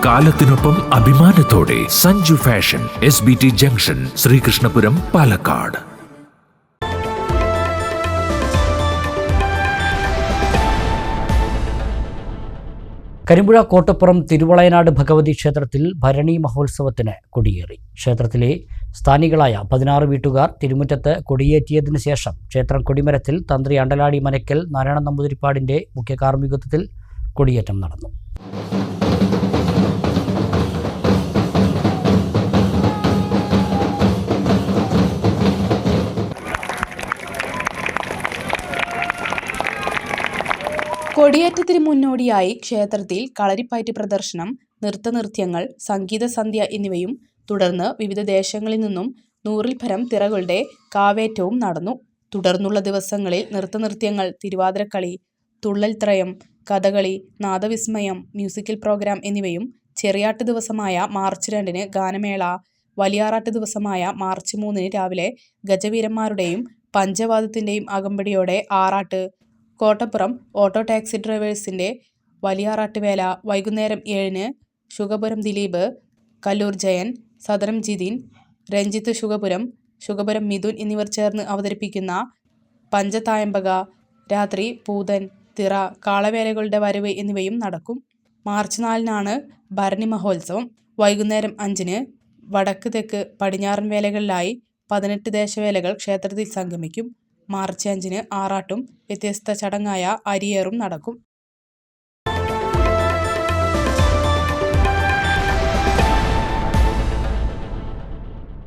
കാലത്തിനൊപ്പം അഭിമാനത്തോടെ Sanju fashion, SBT junction, Sreekrishnapuram, Palakkad. Karimpuzha Kottappuram Thiruvalayanad Bhagavathi ക്ഷേത്രത്തിൽ ഭരണി മഹോത്സവത്തിന് കൊടിയേറി. ക്ഷേത്രത്തിലെ സ്ഥാനികളായ 16 വീട്ടുകാർ തിരുമുറ്റത്ത് കൊടിയേറ്റിയതിനു ശേഷം ക്ഷേത്രം കൊടിമരത്തിൽ തന്ത്രി അണ്ടലാടി മനക്കൽ നാരായണ നമ്പൂതിരിപ്പാടിന്റെ മുഖ്യ കാർമ്മികത്വത്തിൽ കൊടിയേറ്റം നടന്നു. കൊടിയേറ്റത്തിന് മുന്നോടിയായി ക്ഷേത്രത്തിൽ കളരിപ്പയറ്റ് പ്രദർശനം, നൃത്തനൃത്യങ്ങൾ, സംഗീത സന്ധ്യ എന്നിവയും തുടർന്ന് വിവിധ ദേശങ്ങളിൽ നിന്നും 100-ൽ പരം തിറകളുടെ കാവേറ്റവും നടന്നു. തുടർന്നുള്ള ദിവസങ്ങളിൽ നൃത്തനൃത്യങ്ങൾ, തിരുവാതിരക്കളി, തുള്ളൽത്രയം, കഥകളി, നാദവിസ്മയം, മ്യൂസിക്കൽ പ്രോഗ്രാം എന്നിവയും, ചെറിയാട്ട് ദിവസമായ മാർച്ച് 2-ന് ഗാനമേള, വലിയാറാട്ട് ദിവസമായ മാർച്ച് 3-ന് രാവിലെ ഗജവീരന്മാരുടെയും പഞ്ചവാദ്യത്തിന്റെയും അകമ്പടിയോടെ ആറാട്ട്, കോട്ടപ്പുറം ഓട്ടോ ടാക്സി ഡ്രൈവേഴ്സിന്റെ വലിയാറാട്ട് വേല, വൈകുന്നേരം 7-ന് ശുഗപുരം ദിലീപ്, കല്ലൂർ ജയൻ, സദനം ജിതിൻ, രഞ്ജിത്ത് ശുഗപുരം മിഥുൻ എന്നിവർ ചേർന്ന് അവതരിപ്പിക്കുന്ന പഞ്ചതായമ്പക, രാത്രി പൂതൻ, തിറ, കാളവേലകളുടെ വരവ് എന്നിവയും നടക്കും. മാർച്ച് 4-നാണ് ഭരണി മഹോത്സവം. വൈകുന്നേരം 5-ന് വടക്ക്, തെക്ക്, പടിഞ്ഞാറൻ വേലകളിലായി 18 ദേശവേലകൾ ക്ഷേത്രത്തിൽ സംഗമിക്കും. മാർച്ച് 5-ന് ആറാട്ടും വ്യത്യസ്ത ചടങ്ങായ അരിയേറും നടക്കും.